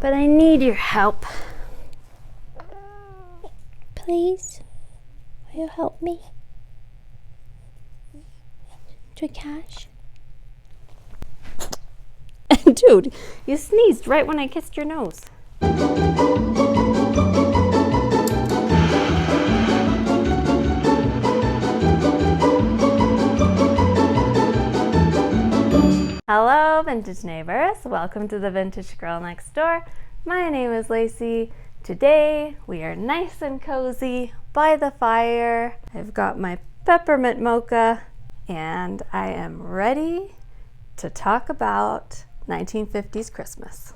but I need your help. Please, will you help me? Cash? Dude, you sneezed right when I kissed your nose. Hello, vintage neighbors. Welcome to the Vintage Girl Next Door. My name is Laci. Today we are nice and cozy by the fire. I've got my peppermint mocha and I am ready to talk about 1950s Christmas.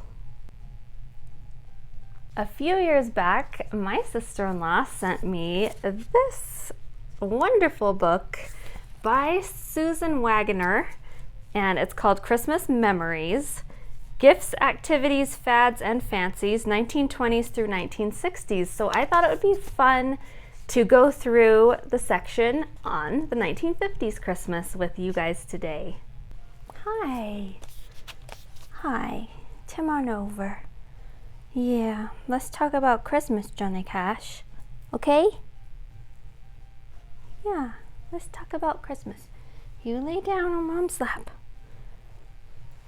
A few years back, my sister-in-law sent me this wonderful book by Susan Waggoner, and it's called Christmas Memories, Gifts, Activities, Fads, and Fancies, 1920s through 1960s. So I thought it would be fun to go through the section on the 1950s Christmas with you guys today. Hi. Come on over. Yeah, let's talk about Christmas, Johnny Cash. Okay? Yeah, let's talk about Christmas. You lay down on Mom's lap.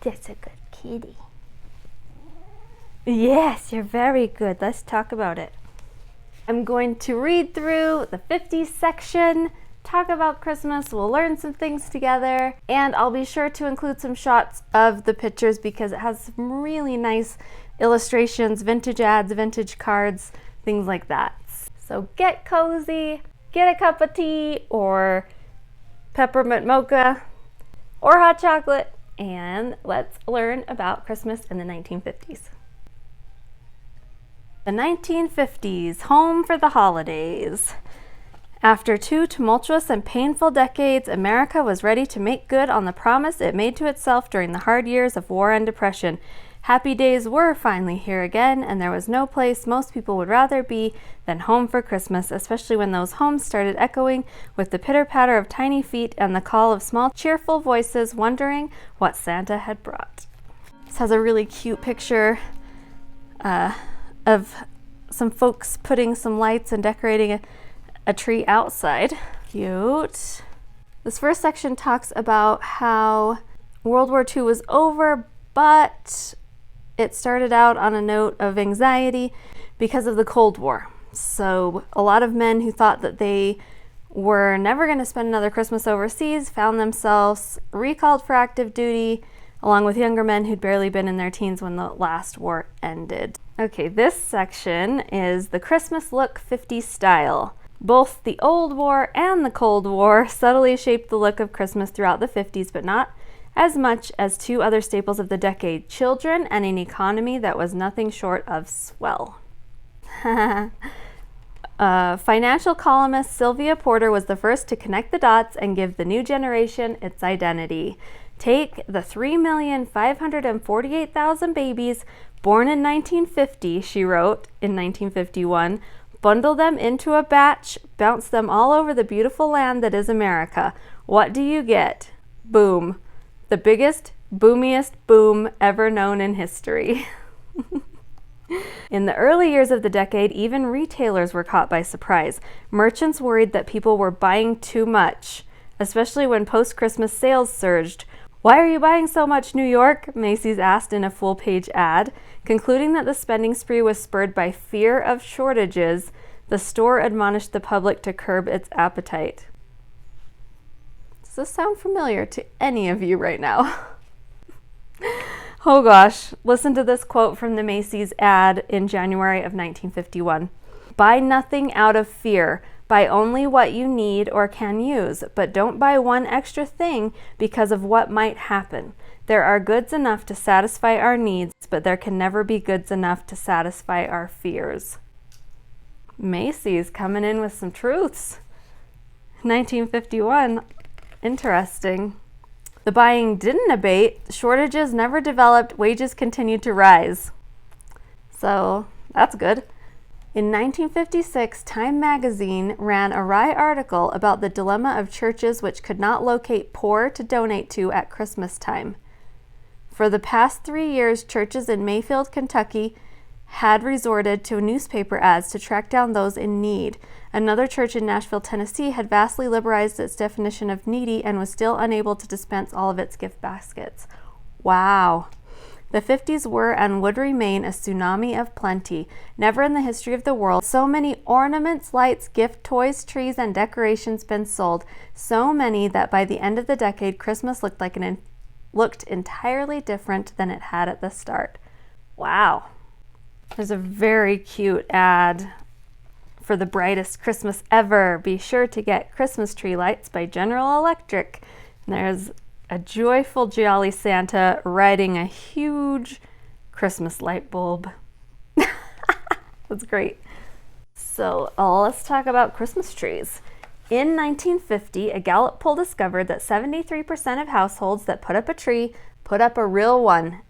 That's a good kitty. Yes, you're very good. Let's talk about it. I'm going to read through the 50s section, talk about Christmas, we'll learn some things together, and I'll be sure to include some shots of the pictures because it has some really nice illustrations, vintage ads, vintage cards, things like that. So get cozy, get a cup of tea or peppermint mocha or hot chocolate, and let's learn about Christmas in the 1950s. The 1950s, home for the holidays. After 2 tumultuous and painful decades, America was ready to make good on the promise it made to itself during the hard years of war and depression. Happy days were finally here again, and there was no place most people would rather be than home for Christmas, especially when those homes started echoing with the pitter-patter of tiny feet and the call of small, cheerful voices wondering what Santa had brought. This has a really cute picture of some folks putting some lights and decorating a tree outside. Cute. This first section talks about how World War II was over, but it started out on a note of anxiety because of the Cold War. So a lot of men who thought that they were never going to spend another Christmas overseas found themselves recalled for active duty, along with younger men who'd barely been in their teens when the last war ended. Okay, this section is the Christmas look 50s style. Both the Old War and the Cold War subtly shaped the look of Christmas throughout the 50s, but not as much as two other staples of the decade, children and an economy that was nothing short of swell. Financial columnist Sylvia Porter was the first to connect the dots and give the new generation its identity. Take the 3,548,000 babies born in 1950, she wrote in 1951, bundle them into a batch, bounce them all over the beautiful land that is America. What do you get? Boom. The biggest, boomiest boom ever known in history. In the early years of the decade, even retailers were caught by surprise. Merchants worried that people were buying too much, especially when post-Christmas sales surged. Why are you buying so much, New York? Macy's asked in a full-page ad. Concluding that the spending spree was spurred by fear of shortages, the store admonished the public to curb its appetite. Does this sound familiar to any of you right now? Oh gosh, listen to this quote from the Macy's ad in January of 1951. Buy nothing out of fear. Buy only what you need or can use, but don't buy one extra thing because of what might happen. There are goods enough to satisfy our needs, but there can never be goods enough to satisfy our fears. Macy's coming in with some truths. 1951, interesting. The buying didn't abate, shortages never developed, wages continued to rise. So that's good. In 1956, Time magazine ran a wry article about the dilemma of churches which could not locate poor to donate to at Christmas time. For the past 3 years, churches in Mayfield, Kentucky, had resorted to newspaper ads to track down those in need. Another church in Nashville, Tennessee had vastly liberalized its definition of needy and was still unable to dispense all of its gift baskets. Wow. The 50s were and would remain a tsunami of plenty. Never in the history of the world so many ornaments, lights, gift toys, trees, and decorations been sold. So many that by the end of the decade, Christmas looked entirely different than it had at the start. Wow. There's a very cute ad for the brightest Christmas ever. Be sure to get Christmas tree lights by General Electric. And there's a joyful, jolly Santa riding a huge Christmas light bulb. That's great. So let's talk about Christmas trees. In 1950, a Gallup poll discovered that 73% of households that put up a tree put up a real one.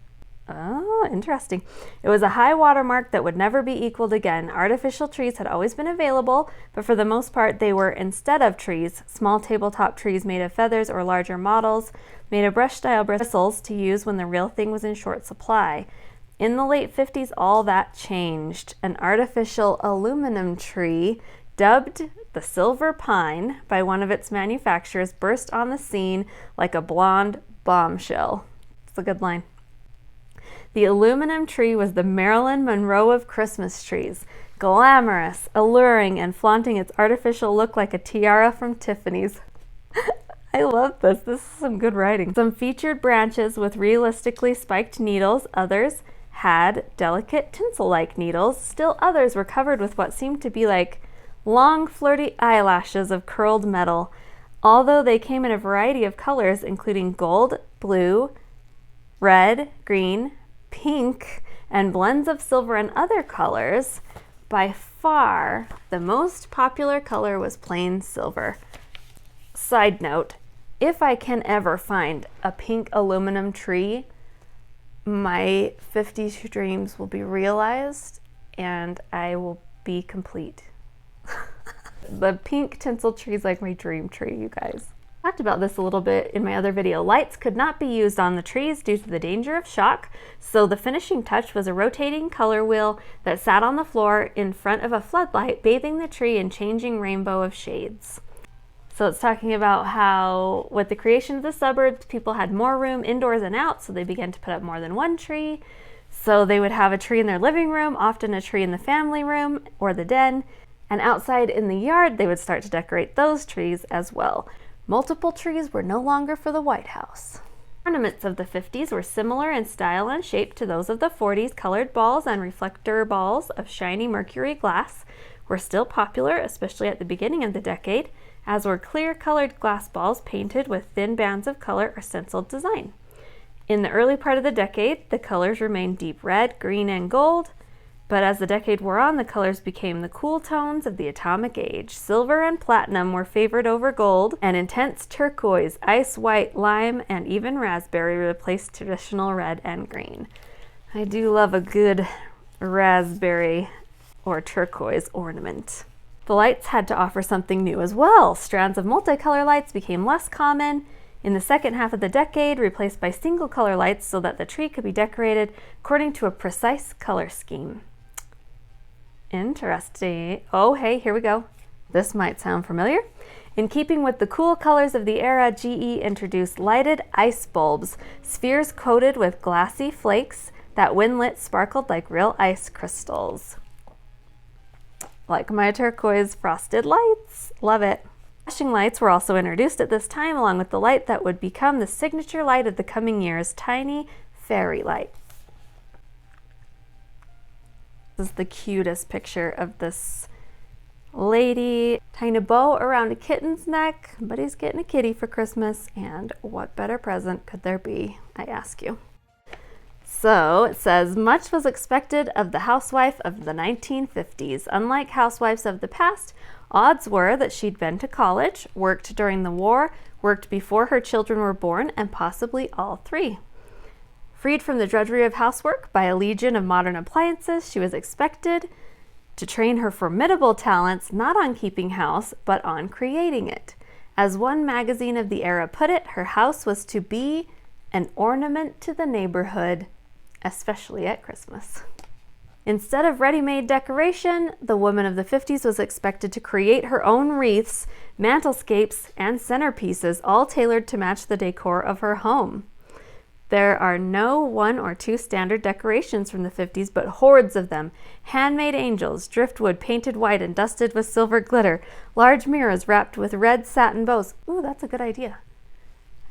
Oh, interesting. It was a high watermark that would never be equaled again. Artificial trees had always been available, but for the most part they were instead of trees. Small tabletop trees made of feathers or larger models made of brush-style bristles to use when the real thing was in short supply. In the late 50s, all that changed. An artificial aluminum tree, dubbed the silver pine by one of its manufacturers, burst on the scene like a blonde bombshell. It's a good line. The aluminum tree was the Marilyn Monroe of Christmas trees, glamorous, alluring, and flaunting its artificial look like a tiara from Tiffany's. I love this. This is some good writing. Some featured branches with realistically spiked needles. Others had delicate tinsel-like needles. Still others were covered with what seemed to be like long, flirty eyelashes of curled metal. Although they came in a variety of colors, including gold, blue, red, green, pink, and blends of silver and other colors, by far the most popular color was plain silver. Side note, if I can ever find a pink aluminum tree, my 50s dreams will be realized and I will be complete. The pink tinsel tree is like my dream tree, you guys. I talked about this a little bit in my other video. Lights could not be used on the trees due to the danger of shock, so the finishing touch was a rotating color wheel that sat on the floor in front of a floodlight, bathing the tree in changing rainbow of shades. So it's talking about how with the creation of the suburbs, people had more room indoors and out, so they began to put up more than one tree. So they would have a tree in their living room, often a tree in the family room or the den, and outside in the yard, they would start to decorate those trees as well. Multiple trees were no longer for the White House. Ornaments of the 50s were similar in style and shape to those of the 40s. Colored balls and reflector balls of shiny mercury glass were still popular, especially at the beginning of the decade, as were clear colored glass balls painted with thin bands of color or stenciled design. In the early part of the decade, the colors remained deep red, green, and gold, but as the decade wore on, the colors became the cool tones of the atomic age. Silver and platinum were favored over gold, and intense turquoise, ice white, lime, and even raspberry replaced traditional red and green. I do love a good raspberry or turquoise ornament. The lights had to offer something new as well. Strands of multicolor lights became less common in the second half of the decade, replaced by single color lights so that the tree could be decorated according to a precise color scheme. Interesting. Oh, hey, here we go. This might sound familiar. In keeping with the cool colors of the era, GE introduced lighted ice bulbs, spheres coated with glassy flakes that when lit sparkled like real ice crystals. Like my turquoise frosted lights. Love it. Flashing lights were also introduced at this time, along with the light that would become the signature light of the coming years, tiny fairy light. This is the cutest picture of this lady tying a bow around a kitten's neck, but he's getting a kitty for Christmas, and what better present could there be, I ask you. So it says, much was expected of the housewife of the 1950s. Unlike housewives of the past, odds were that she'd been to college, worked during the war, worked before her children were born, and possibly all three. Freed from the drudgery of housework by a legion of modern appliances, she was expected to train her formidable talents not on keeping house, but on creating it. As one magazine of the era put it, her house was to be an ornament to the neighborhood, especially at Christmas. Instead of ready-made decoration, the woman of the 50s was expected to create her own wreaths, mantelscapes, and centerpieces, all tailored to match the decor of her home. There are no 1 or 2 standard decorations from the 50s, but hordes of them. Handmade angels, driftwood painted white and dusted with silver glitter, large mirrors wrapped with red satin bows. Ooh, that's a good idea.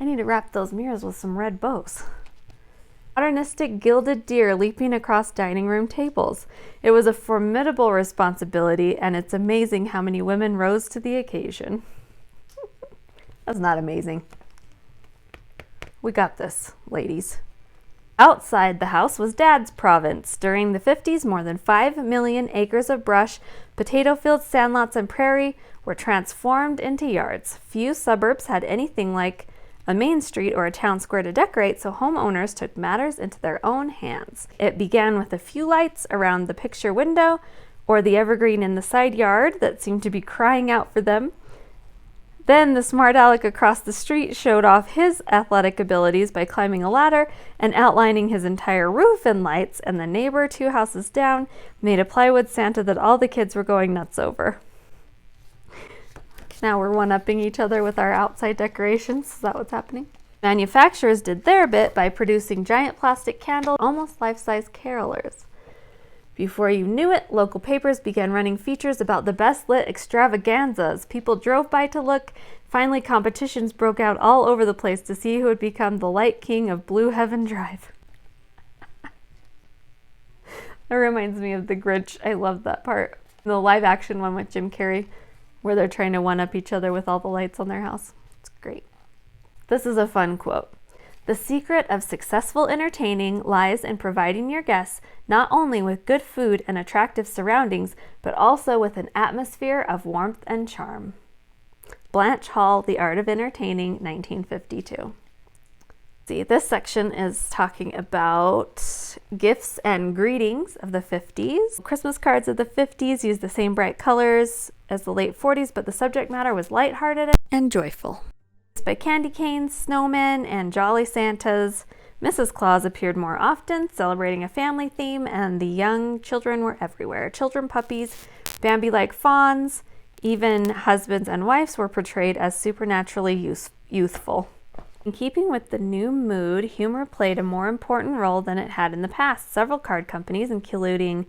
I need to wrap those mirrors with some red bows. Modernistic gilded deer leaping across dining room tables. It was a formidable responsibility, and it's amazing how many women rose to the occasion. That's not amazing. We got this, ladies. Outside the house was Dad's province. During the 50s, more than 5 million acres of brush, potato fields, sandlots, and prairie were transformed into yards. Few suburbs had anything like a main street or a town square to decorate, so homeowners took matters into their own hands. It began with a few lights around the picture window or the evergreen in the side yard that seemed to be crying out for them. Then the smart aleck across the street showed off his athletic abilities by climbing a ladder and outlining his entire roof in lights, and the neighbor 2 houses down made a plywood Santa that all the kids were going nuts over. Now we're one-upping each other with our outside decorations. Is that what's happening? Manufacturers did their bit by producing giant plastic candles, almost life-size carolers. Before you knew it, local papers began running features about the best-lit extravaganzas. People drove by to look. Finally, competitions broke out all over the place to see who would become the light king of Blue Heaven Drive. That reminds me of The Grinch. I love that part. The live-action one with Jim Carrey, where they're trying to one-up each other with all the lights on their house. It's great. This is a fun quote. The secret of successful entertaining lies in providing your guests not only with good food and attractive surroundings, but also with an atmosphere of warmth and charm. Blanche Hall, The Art of Entertaining, 1952. See, this section is talking about gifts and greetings of the 50s. Christmas cards of the 50s used the same bright colors as the late 40s, but the subject matter was lighthearted and joyful. By candy canes, snowmen, and jolly Santas, Mrs. Claus appeared more often, celebrating a family theme, and the young children were everywhere. Children, puppies, Bambi-like fawns, even husbands and wives were portrayed as supernaturally youthful. In keeping with the new mood, humor played a more important role than it had in the past. Several card companies, including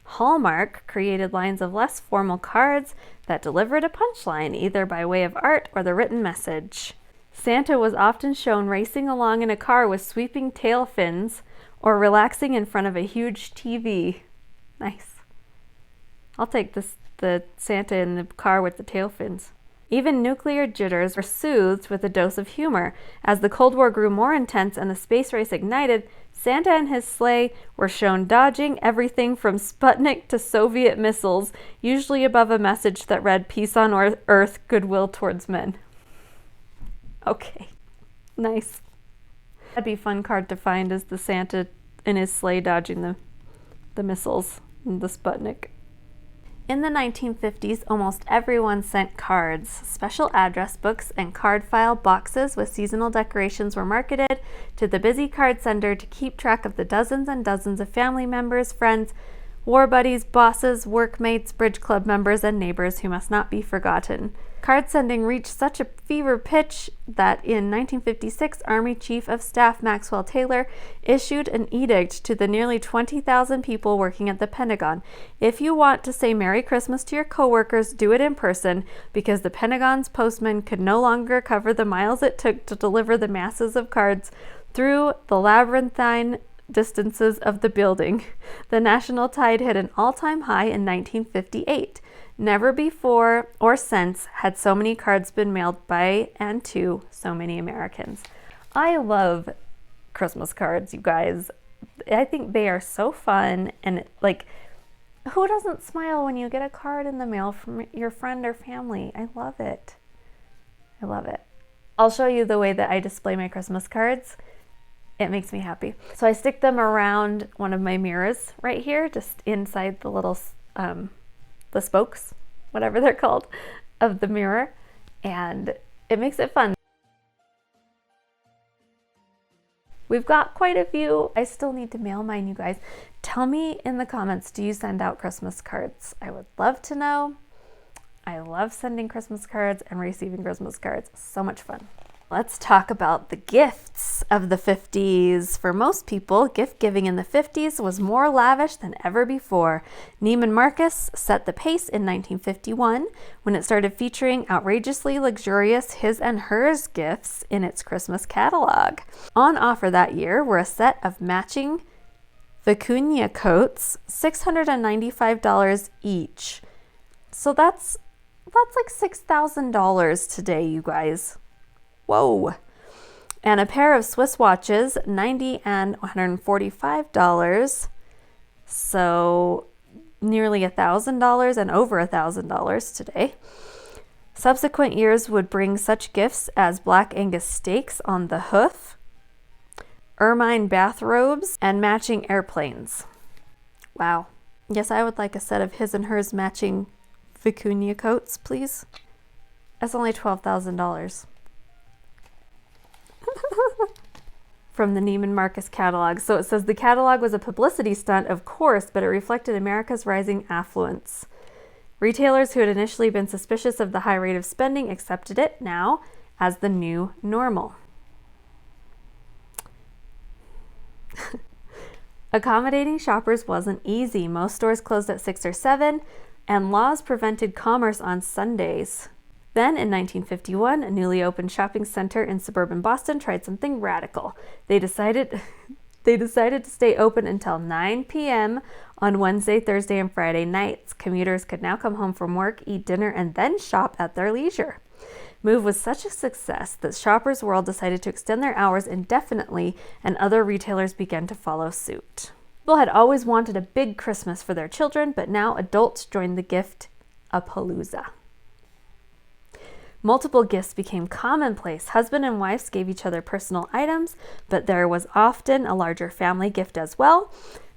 Hallmark, created lines of less formal cards that delivered a punchline, either by way of art or the written message. Santa was often shown racing along in a car with sweeping tail fins or relaxing in front of a huge TV. Nice. I'll take the Santa in the car with the tail fins. Even nuclear jitters were soothed with a dose of humor. As the Cold War grew more intense and the space race ignited, Santa and his sleigh were shown dodging everything from Sputnik to Soviet missiles, usually above a message that read, "Peace on Earth, goodwill towards men." Okay, nice. That'd be a fun card to find, is the Santa in his sleigh dodging the missiles and the Sputnik. In the 1950s, almost everyone sent cards. Special address books and card file boxes with seasonal decorations were marketed to the busy card sender to keep track of the dozens and dozens of family members, friends, war buddies, bosses, workmates, bridge club members, and neighbors who must not be forgotten. Card sending reached such a fever pitch that in 1956, Army Chief of Staff Maxwell Taylor issued an edict to the nearly 20,000 people working at the Pentagon. If you want to say Merry Christmas to your coworkers, do it in person, because the Pentagon's postmen could no longer cover the miles it took to deliver the masses of cards through the labyrinthine distances of the building. The national tide hit an all-time high in 1958. Never before or since had so many cards been mailed by and to so many Americans. I love Christmas cards, you guys. I think they are so fun, and like, who doesn't smile when you get a card in the mail from your friend or family? I love it. I love it. I'll show you the way that I display my Christmas cards. It makes me happy. So I stick them around one of my mirrors right here, just inside the little the spokes, whatever they're called, of the mirror, and it makes it fun. We've got quite a few. I still need to mail mine, you guys. Tell me in the comments, do you send out Christmas cards? I would love to know. I love sending Christmas cards and receiving Christmas cards. So much fun. Let's talk about the gifts of the 50s. For most people, gift giving in the 50s was more lavish than ever before. Neiman Marcus set the pace in 1951 when it started featuring outrageously luxurious his and hers gifts in its Christmas catalog. On offer that year were a set of matching vicuña coats, $695 each. So that's like $6,000 today, you guys. Whoa. And a pair of Swiss watches, $90 and $145. So nearly $1,000 and over $1,000 today. Subsequent years would bring such gifts as Black Angus steaks on the hoof, ermine bathrobes, and matching airplanes. Wow. Yes, I would like a set of his and hers matching vicuña coats, please. That's only $12,000. From the Neiman Marcus catalog. So it says the catalog was a publicity stunt, of course, but it reflected America's rising affluence. Retailers who had initially been suspicious of the high rate of spending accepted it now as the new normal. Accommodating shoppers wasn't easy. Most stores closed at 6 or 7, and laws prevented commerce on Sundays. Then, in 1951, a newly opened shopping center in suburban Boston tried something radical. They decided to stay open until 9 p.m. on Wednesday, Thursday, and Friday nights. Commuters could now come home from work, eat dinner, and then shop at their leisure. Move was such a success that Shoppers World decided to extend their hours indefinitely, and other retailers began to follow suit. People had always wanted a big Christmas for their children, but now adults joined the gift-a-palooza. Multiple gifts became commonplace. Husband and wives gave each other personal items, but there was often a larger family gift as well.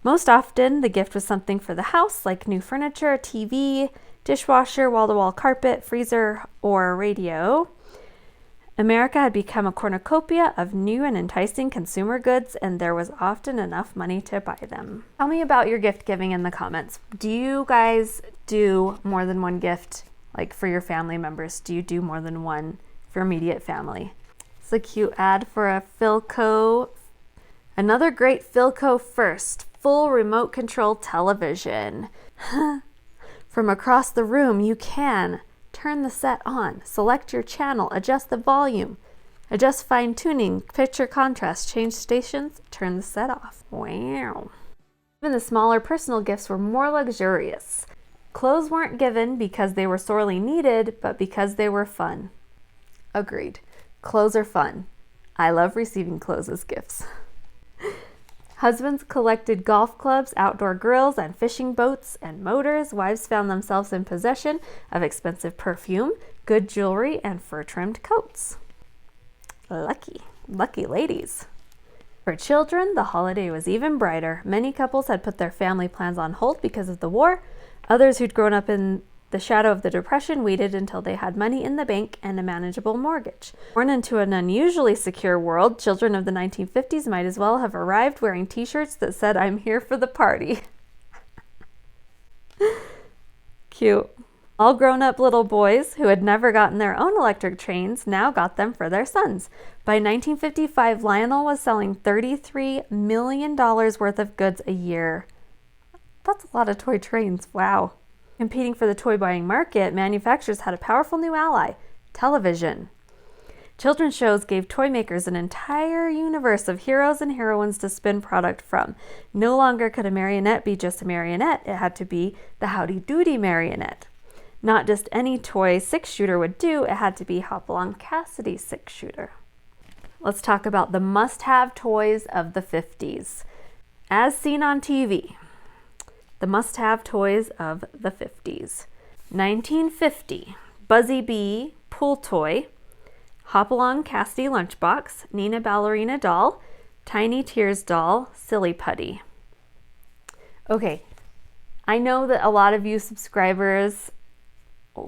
Most often, the gift was something for the house, like new furniture, TV, dishwasher, wall-to-wall carpet, freezer, or a radio. America had become a cornucopia of new and enticing consumer goods, and there was often enough money to buy them. Tell me about your gift giving in the comments. Do you guys do more than one gift? Like for your family members, do you do more than one for immediate family? It's a cute ad for a Philco. Another great Philco first, full remote control television. From across the room, you can turn the set on, select your channel, adjust the volume, adjust fine tuning, picture contrast, change stations, turn the set off. Wow. Even the smaller personal gifts were more luxurious. Clothes weren't given because they were sorely needed, but because they were fun. Agreed. Clothes are fun. I love receiving clothes as gifts. Husbands collected golf clubs, outdoor grills, and fishing boats and motors. Wives found themselves in possession of expensive perfume, good jewelry, and fur-trimmed coats. Lucky ladies. For children, the holiday was even brighter. Many couples had put their family plans on hold because of the war. Others who'd grown up in the shadow of the Depression waited until they had money in the bank and a manageable mortgage. Born into an unusually secure world, children of the 1950s might as well have arrived wearing t-shirts that said, "I'm here for the party." Cute. All grown-up little boys who had never gotten their own electric trains now got them for their sons. By 1955, Lionel was selling $33 million worth of goods a year. That's a lot of toy trains. Wow. Competing for the toy buying market, manufacturers had a powerful new ally, television. Children's shows gave toy makers an entire universe of heroes and heroines to spin product from. No longer could a marionette be just a marionette. It had to be the Howdy Doody marionette. Not just any toy six-shooter would do. It had to be Hopalong Cassidy's six-shooter. Let's talk about the must-have toys of the 50s. As seen on TV. The must-have toys of the 50s. 1950, Buzzy Bee pool toy, Hopalong Cassidy lunchbox, Nina Ballerina doll, Tiny Tears doll, Silly Putty. Okay, I know that a lot of you subscribers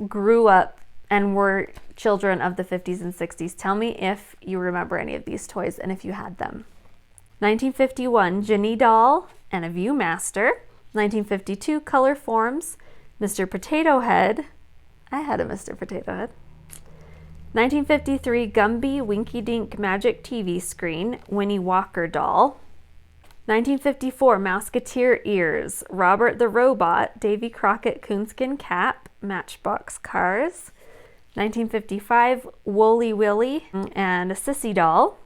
grew up and were children of the 50s and 60s. Tell me if you remember any of these toys and if you had them. 1951, Ginny Doll and a Viewmaster. 1952, Color Forms, Mr. Potato Head. I had a Mr. Potato Head. 1953, Gumby Winky Dink Magic TV Screen, Winnie Walker Doll. 1954, Mouseketeer Ears, Robert the Robot, Davy Crockett Coonskin Cap, Matchbox Cars. 1955, Woolly Willy and a Sissy Doll.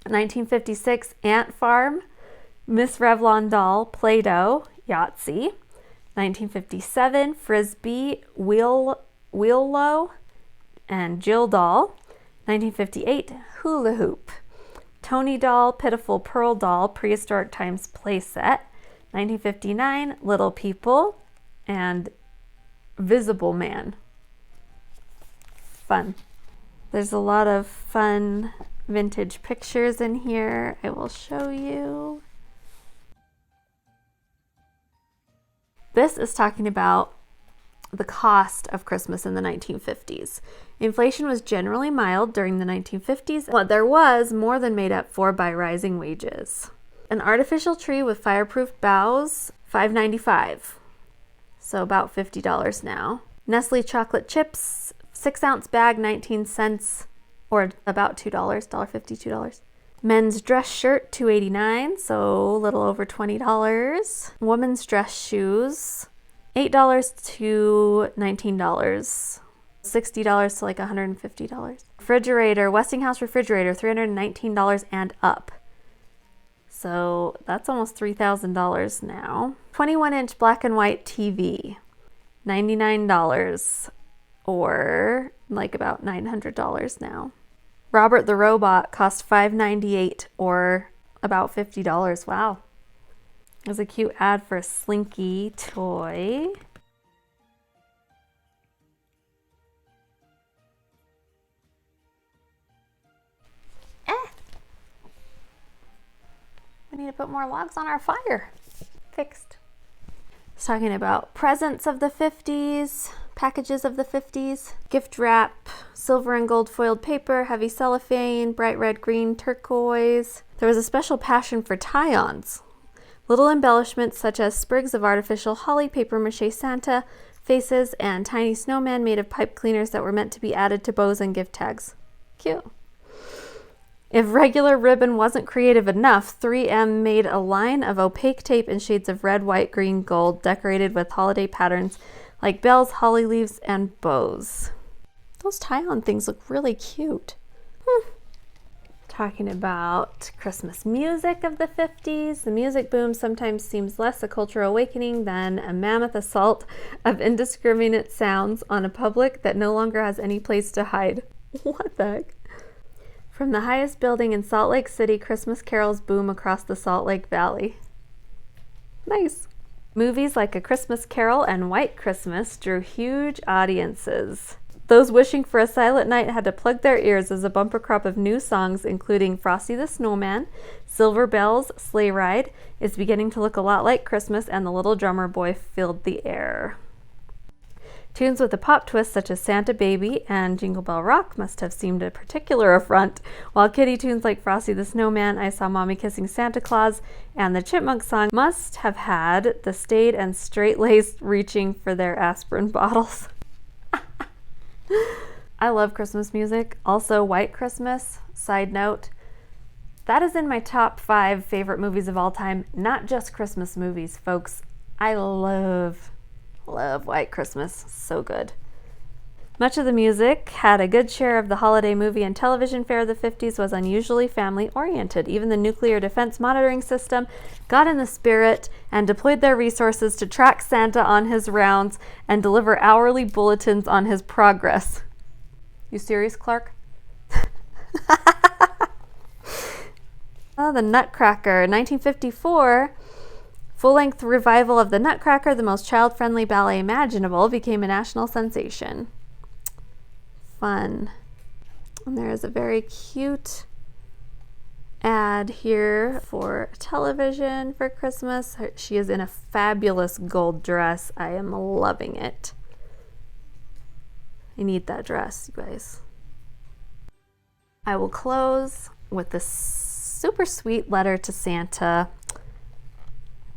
1956, Ant Farm, Miss Revlon Doll, Play-Doh, Yahtzee. 1957, Frisbee, Wheellow, and Jill Doll. 1958, Hula Hoop, Tony Doll, Pitiful Pearl Doll, Prehistoric Times playset. 1959, Little People, and Visible Man. Fun. There's a lot of fun vintage pictures in here. I will show you. This is talking about the cost of Christmas in the 1950s. Inflation was generally mild during the 1950s. What there was more than made up for by rising wages. An artificial tree with fireproof boughs, $5.95. So about $50 now. Nestle chocolate chips, 6-ounce bag, 19 cents, or about $2, $1.50, $2. Men's dress shirt, $2.89, so a little over $20. Women's dress shoes, $8 to $19. $60 to like $150. Refrigerator, Westinghouse refrigerator, $319 and up. So that's almost $3,000 now. 21-inch black and white TV, $99 or like about $900 now. Robert the Robot cost $5.98 or about $50. Wow. There's a cute ad for a Slinky toy. We need to put more logs on our fire. Fixed. It's talking about presents of the 50s, packages of the 50s, gift wrap, silver and gold foiled paper, heavy cellophane, bright red, green, turquoise. There was a special passion for tie-ons. Little embellishments such as sprigs of artificial holly, papier-mâché Santa faces, and tiny snowmen made of pipe cleaners that were meant to be added to bows and gift tags. Cute. If regular ribbon wasn't creative enough, 3M made a line of opaque tape in shades of red, white, green, gold, decorated with holiday patterns like bells, holly leaves, and bows. Those tie-on things look really cute. Talking about Christmas music of the 50s. The music boom sometimes seems less a cultural awakening than a mammoth assault of indiscriminate sounds on a public that no longer has any place to hide. What the heck? From the highest building in Salt Lake City, Christmas carols boom across the Salt Lake Valley. Nice. Movies like A Christmas Carol and White Christmas drew huge audiences. Those wishing for a silent night had to plug their ears as a bumper crop of new songs, including Frosty the Snowman, Silver Bells, Sleigh Ride, is beginning to look a lot like Christmas, and The Little Drummer Boy filled the air. Tunes with a pop twist such as Santa Baby and Jingle Bell Rock must have seemed a particular affront, while kiddie tunes like Frosty the Snowman, I Saw Mommy Kissing Santa Claus, and the Chipmunk Song must have had the staid and straight-laced reaching for their aspirin bottles. I love Christmas music. Also, White Christmas, side note, that is in my top 5 favorite movies of all time, not just Christmas movies, folks. I love White Christmas. So good. Much of the music had a good share of the holiday movie and television fare of the 50s was unusually family-oriented. Even the nuclear defense monitoring system got in the spirit and deployed their resources to track Santa on his rounds and deliver hourly bulletins on his progress. You serious, Clark? Oh, the Nutcracker. 1954, full-length revival of the Nutcracker, the most child-friendly ballet imaginable, became a national sensation. Fun. And there is a very cute ad here for television for Christmas. She is in a fabulous gold dress. I am loving it. I need that dress, you guys. I will close with this super sweet letter to Santa.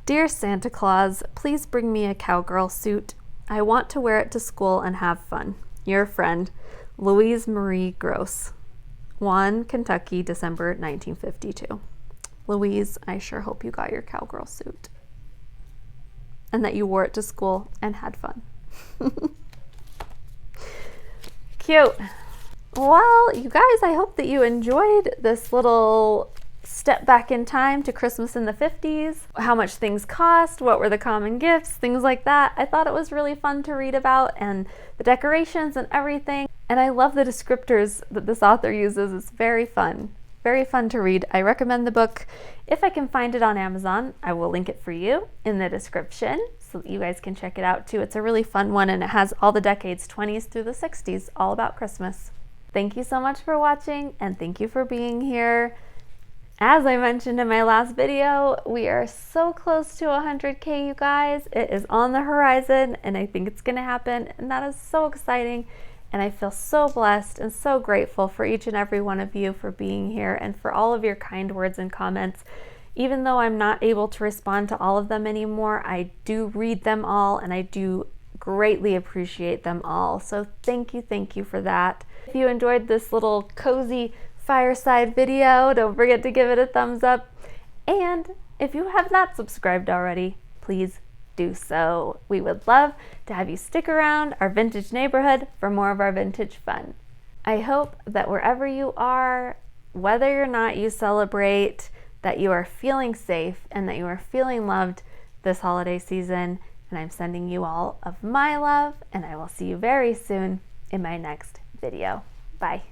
Dear Santa Claus, please bring me a cowgirl suit. I want to wear it to school and have fun. Your friend, Louise Marie Gross. Juan, Kentucky, December 1952. Louise, I sure hope you got your cowgirl suit and that you wore it to school and had fun. Cute. Well, you guys, I hope that you enjoyed this little step back in time to Christmas in the 50s, how much things cost, what were the common gifts, things like that. I thought it was really fun to read about, and the decorations and everything. And I love the descriptors that this author uses. It's very fun to read. I recommend the book. If I can find it on Amazon, I will link it for you in the description so that you guys can check it out too. It's a really fun one, and it has all the decades, 20s through the 60s, all about Christmas. Thank you so much for watching, and thank you for being here. As I mentioned in my last video, we are so close to 100K, you guys. It is on the horizon, and I think it's gonna happen, and that is so exciting. And I feel so blessed and so grateful for each and every one of you for being here and for all of your kind words and comments. Even though I'm not able to respond to all of them anymore, I do read them all, and I do greatly appreciate them all. So thank you for that. If you enjoyed this little cozy fireside video, don't forget to give it a thumbs up. And if you have not subscribed already, please do so. We would love to have you stick around our vintage neighborhood for more of our vintage fun. I hope that wherever you are, whether or not you celebrate, that you are feeling safe and that you are feeling loved this holiday season. And I'm sending you all of my love, and I will see you very soon in my next video. Bye.